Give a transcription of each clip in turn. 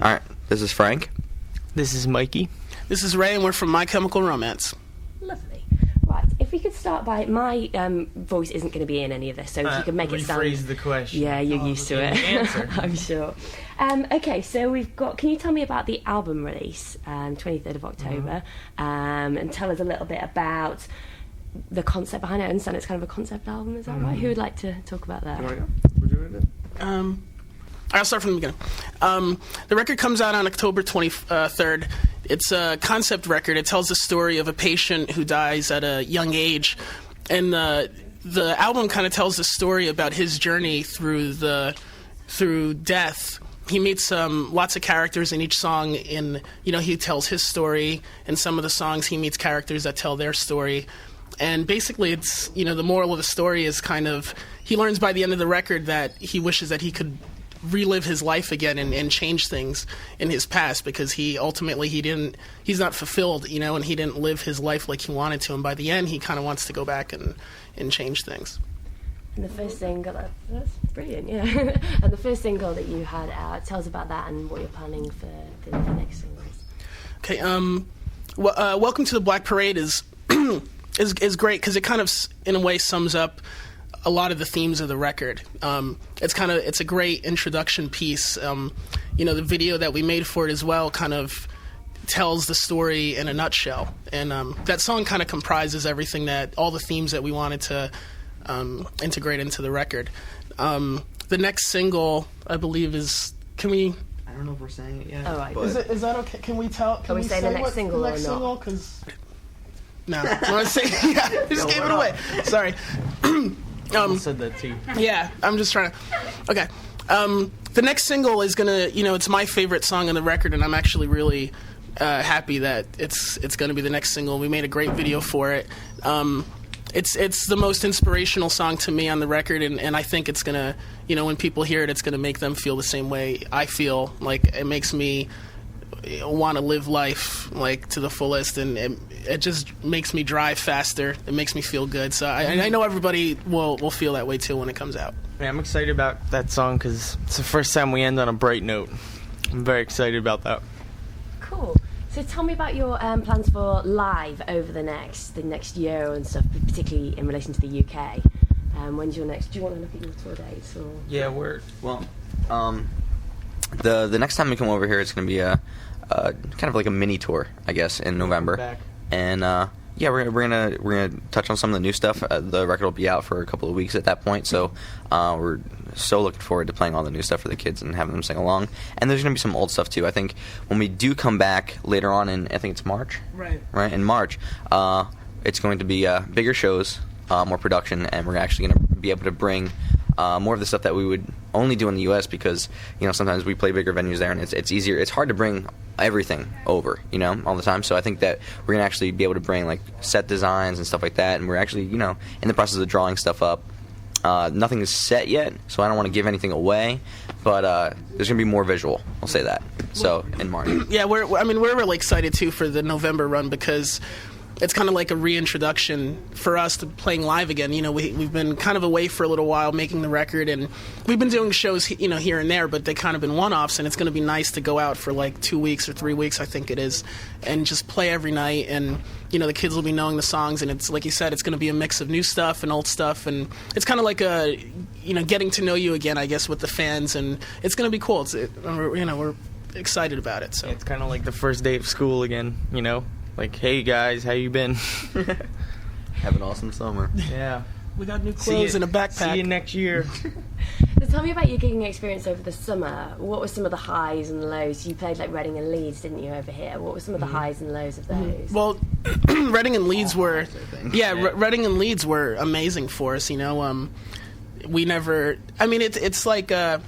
All right, this is Frank. This is Mikey. This is Ray, and we're from My Chemical Romance. Lovely. Right, if we could start by... My voice isn't going to be in any of this, so if you could make it sound... Rephrase the question. Yeah, you're used to it. Answer. I'm sure. Okay, so we've got... Can you tell me about the album release, 23rd of October, and tell us a little bit about the concept behind it? I understand it's kind of a concept album, is that right? Who would like to talk about that? You want to go? Would you want to do it? I'll start from the beginning. The record comes out on October 23rd. It's a concept record. It tells the story of a patient who dies at a young age. And the album kind of tells the story about his journey through death. He meets lots of characters in each song. He tells his story. In some of the songs, he meets characters that tell their story. And basically, it's, the moral of the story is kind of, he learns by the end of the record that he wishes that he could relive his life again and change things in his past, because he's not fulfilled, and he didn't live his life like he wanted to. And by the end, he kind of wants to go back and change things. And the first single, that's brilliant, yeah. And the first single that you had out, tell us about that and what you're planning for the next singles. Okay, Welcome to the Black Parade is great because it kind of, in a way, sums up a lot of the themes of the record. It's a great introduction piece. The video that we made for it as well kind of tells the story in a nutshell. And that song kind of comprises everything all the themes that we wanted to integrate into the record. The next single, I believe, is, can we... I don't know if we're saying it yet. Oh, right. Is that okay? Can we tell? Can we say the next single the next or not? single? Because no, you want to say? Yeah, I just gave it away. Sorry. I said that too. Yeah, I'm just trying to. Okay. The next single is gonna, it's my favorite song on the record, and I'm actually really happy that it's gonna be the next single. We made a great video for it. It's the most inspirational song to me on the record, and I think it's gonna, when people hear it, it's gonna make them feel the same way I feel. Like, it makes me want to live life like to the fullest, and it just makes me drive faster. It makes me feel good. So I know everybody will feel that way too when it comes out. Yeah, I'm excited about that song because it's the first time we end on a bright note. I'm very excited about that. Cool. So tell me about your plans for live over the next year and stuff, particularly in relation to the UK. When's your next? Do you want to look at your tour dates? Or? Yeah, the next time we come over here, it's going to be a kind of like a mini tour, I guess, in November. Back. And we're gonna touch on some of the new stuff. The record will be out for a couple of weeks at that point, so we're so looking forward to playing all the new stuff for the kids and having them sing along. And there's gonna be some old stuff too. I think when we do come back later on I think it's March. Right in March, it's going to be bigger shows, more production, and we're actually gonna be able to bring more of the stuff that we would only do in the U.S. because, sometimes we play bigger venues there, and it's easier. It's hard to bring everything over, all the time. So I think that we're going to actually be able to bring, like, set designs and stuff like that, and we're actually, in the process of drawing stuff up. Nothing is set yet, so I don't want to give anything away, but there's going to be more visual. I'll say that. So, in March. Yeah, we're really excited, too, for the November run because it's kind of like a reintroduction for us to playing live again. We've been kind of away for a little while making the record, and we've been doing shows, here and there, but they kind of been one-offs, and it's going to be nice to go out for like 2 weeks or 3 weeks, I think it is, and just play every night, and, the kids will be knowing the songs, and it's, like you said, it's going to be a mix of new stuff and old stuff, and it's kind of like getting to know you again, I guess, with the fans, and it's going to be cool. We're excited about it, so. It's kind of like the first day of school again, Like, hey guys, how you been? Have an awesome summer. Yeah. We got new clothes and a backpack. See you next year. So tell me about your gigging experience over the summer. What were some of the highs and lows? You played like Reading and Leeds, didn't you, over here? What were some of the highs and lows of those? Well, Reading and Leeds were, Reading and Leeds were amazing for us. We never. I mean, it's like a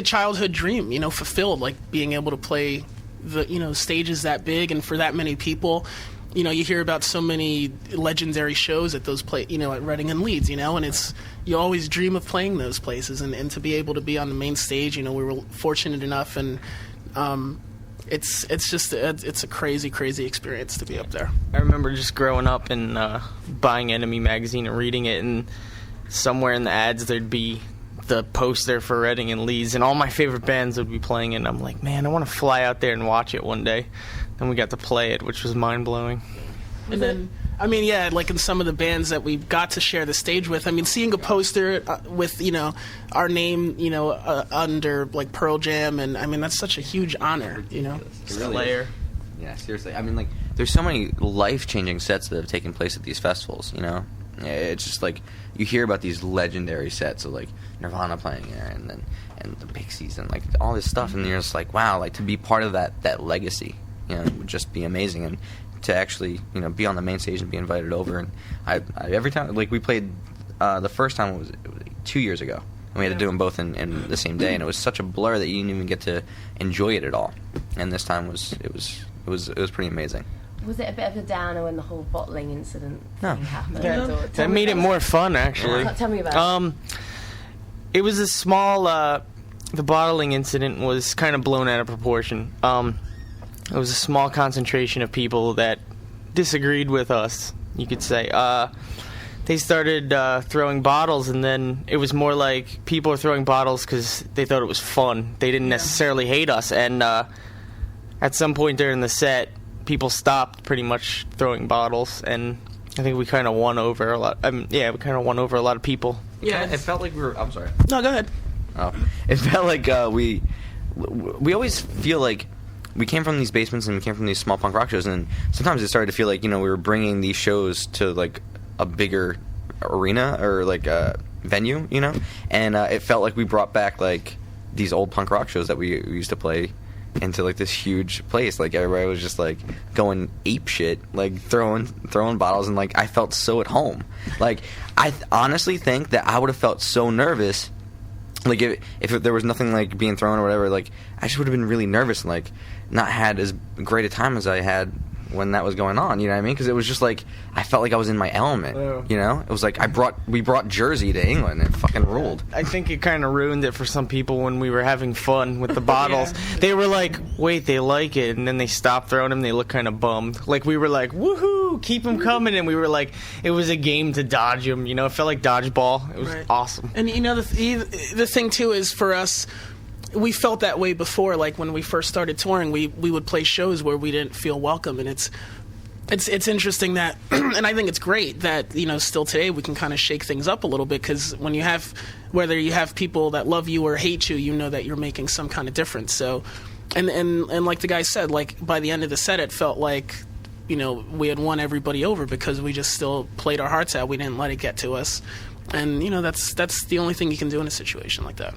childhood dream, fulfilled, like being able to play the stages that big and for that many people. You hear about so many legendary shows at those at Reading and Leeds, and you always dream of playing those places, and to be able to be on the main stage, we were fortunate enough, and it's a crazy experience to be up there. I remember just growing up and buying Enemy magazine and reading it, and somewhere in the ads there'd be the poster for Reading and Leeds, and all my favorite bands would be playing it, and I'm like, man, I want to fly out there and watch it one day. Then we got to play it, which was mind-blowing. And then, I mean, yeah, like in some of the bands that we got to share the stage with, I mean, seeing a poster with, our name, under, like, Pearl Jam, and, I mean, that's such a huge honor, Slayer. Yeah, seriously. I mean, like, there's so many life-changing sets that have taken place at these festivals, Yeah, it's just, like, you hear about these legendary sets of, like, Nirvana playing there, and the Pixies, and, like, all this stuff, and you're just like, wow, like, to be part of that legacy, would just be amazing, and to actually, be on the main stage and be invited over. And I every time, like, we played, the first time it was 2 years ago, and we had to do them both in the same day, and it was such a blur that you didn't even get to enjoy it at all. And this time it was pretty amazing. Was it a bit of a downer when the whole bottling incident thing happened? Yeah, that made it more fun, actually. Tell me about it. It was a small, the bottling incident was kind of blown out of proportion. It was a small concentration of people that disagreed with us, you could say. They started throwing bottles, and then it was more like people were throwing bottles because they thought it was fun. They didn't necessarily hate us, and at some point during the set, people stopped pretty much throwing bottles, and I think we kind of won over a lot. We kind of won over a lot of people. Yeah, it felt like we were... I'm sorry. No, go ahead. Oh, it felt like we always feel like we came from these basements and we came from these small punk rock shows, and sometimes it started to feel like, we were bringing these shows to, like, a bigger arena or, like, a venue, and it felt like we brought back, like, these old punk rock shows that we used to play into, like, this huge place. Like, everybody was just, like, going ape shit, like, throwing bottles, and, like, I felt so at home. Like, I honestly think that I would have felt so nervous, like, if there was nothing, like, being thrown or whatever, like, I just would have been really nervous and, like, not had as great a time as I had when that was going on, you know what I mean? Because it was just like, I felt like I was in my element, It was like, we brought Jersey to England, and it fucking ruled. I think it kind of ruined it for some people when we were having fun with the bottles. They were like, wait, they like it, and then they stopped throwing them, they looked kind of bummed. Like, we were like, woohoo, keep them coming, and we were like, it was a game to dodge them, it felt like dodgeball. It was awesome. And, the thing, too, is for us, we felt that way before. Like, when we first started touring, we would play shows where we didn't feel welcome, and it's interesting that, and I think it's great that, still today we can kind of shake things up a little bit, because when whether you have people that love you or hate you, you know that you're making some kind of difference. So, and like the guy said, like, by the end of the set, it felt like, we had won everybody over because we just still played our hearts out. We didn't let it get to us, and that's the only thing you can do in a situation like that.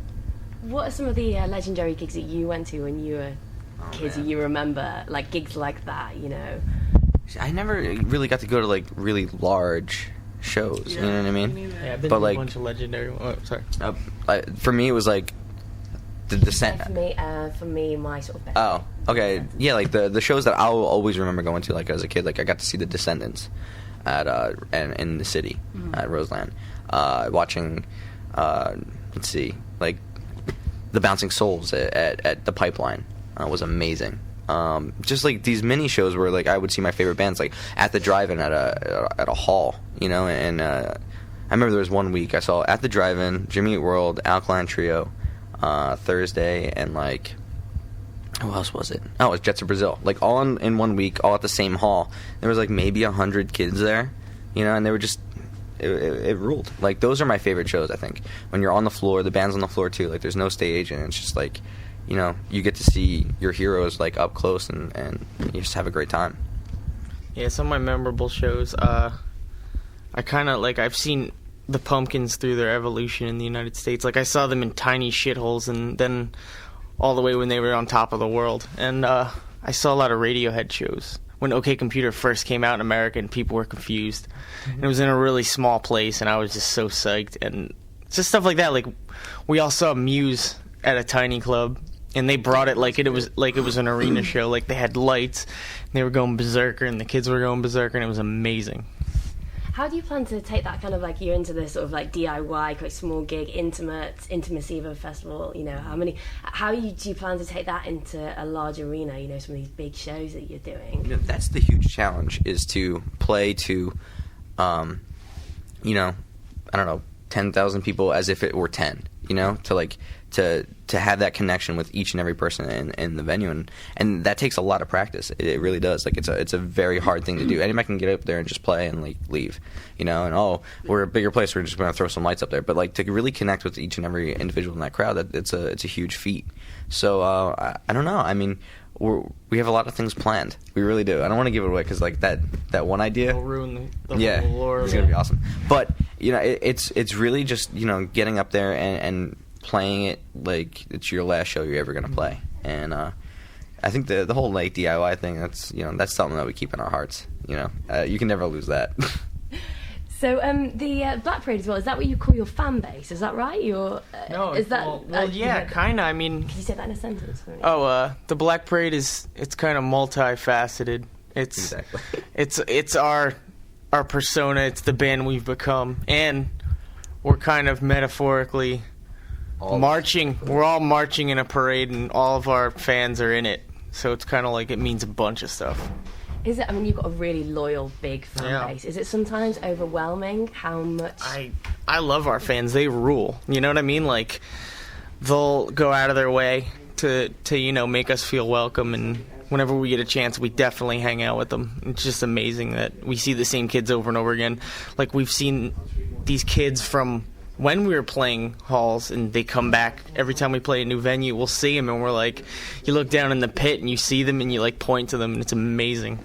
What are some of the legendary gigs that you went to when you were kids that you remember, like gigs like that, I never really got to go to, like, really large shows, you know what I mean? Yeah, I've been but, to like, a bunch of legendary... Oh, sorry. For me, it was, like, the Descent. For me, my sort of best. Oh, okay. Yeah, like, the shows that I'll always remember going to, like, as a kid, like, I got to see the Descendants in the city, at Roseland. Watching, let's see, like, the Bouncing Souls at the Pipeline was amazing. Just like these mini shows where, like, I would see my favorite bands, like, at the drive-in at a hall, and I remember there was one week I saw at the drive-in Jimmy Eat World, Alkaline Trio, Thursday, and, like, who else was it? Oh, it was Jets of Brazil. Like, all in 1 week, all at the same hall. There was, like, maybe 100 kids there, and they were just... It ruled. Like, those are my favorite shows, I think. When you're on the floor, the band's on the floor, too. Like, there's no stage, and it's just, like, you get to see your heroes, like, up close, and you just have a great time. Yeah, some of my memorable shows, I kind of, like, I've seen the Pumpkins through their evolution in the United States. Like, I saw them in tiny shitholes, and then all the way when they were on top of the world. And I saw a lot of Radiohead shows when OK Computer first came out in America, and people were confused. And it was in a really small place, and I was just so psyched. And just stuff like that. Like, we all saw Muse at a tiny club, and they brought it like it was an arena show. Like, they had lights, and they were going berserker, and the kids were going berserker, and it was amazing. How do you plan to take that kind of, like, you're into this sort of, like, DIY, quite small gig, intimacy of a festival, how do you plan to take that into a large arena, some of these big shows that you're doing? That's the huge challenge, is to play to, I don't know, 10,000 people as if it were 10, to like to have that connection with each and every person in the venue, and that takes a lot of practice. It really does. Like it's a very hard thing to do. Anybody can get up there and just play and like leave, and we're a bigger place, we're just going to throw some lights up there. But like to really connect with each and every individual in that crowd, it's a huge feat. So I don't know. I mean, we have a lot of things planned. We really do. I don't want to give it away because like that one idea will ruin the whole lore. It's gonna be awesome. But it's really just getting up there and playing it like it's your last show you're ever gonna play. And I think the whole like DIY thing, that's something that we keep in our hearts. You can never lose that. So the Black Parade as well, is that what you call your fan base? Is that right? No, is that yeah, kind of. I mean, can you say that in a sentence for me? The Black Parade it's kind of multifaceted. Exactly. It's our persona. It's the band we've become, and we're kind of metaphorically marching. We're all marching in a parade, and all of our fans are in it. So it's kind of like it means a bunch of stuff. Is it? I mean, you've got a really loyal, big fan base. Is it sometimes overwhelming how much? I love our fans. They rule. You know what I mean? Like, they'll go out of their way to make us feel welcome, and whenever we get a chance, we definitely hang out with them. It's just amazing that we see the same kids over and over again. Like, we've seen these kids from when we were playing halls, and they come back every time we play a new venue. We'll see them, and we're like, you look down in the pit and you see them, and you like point to them, and it's amazing.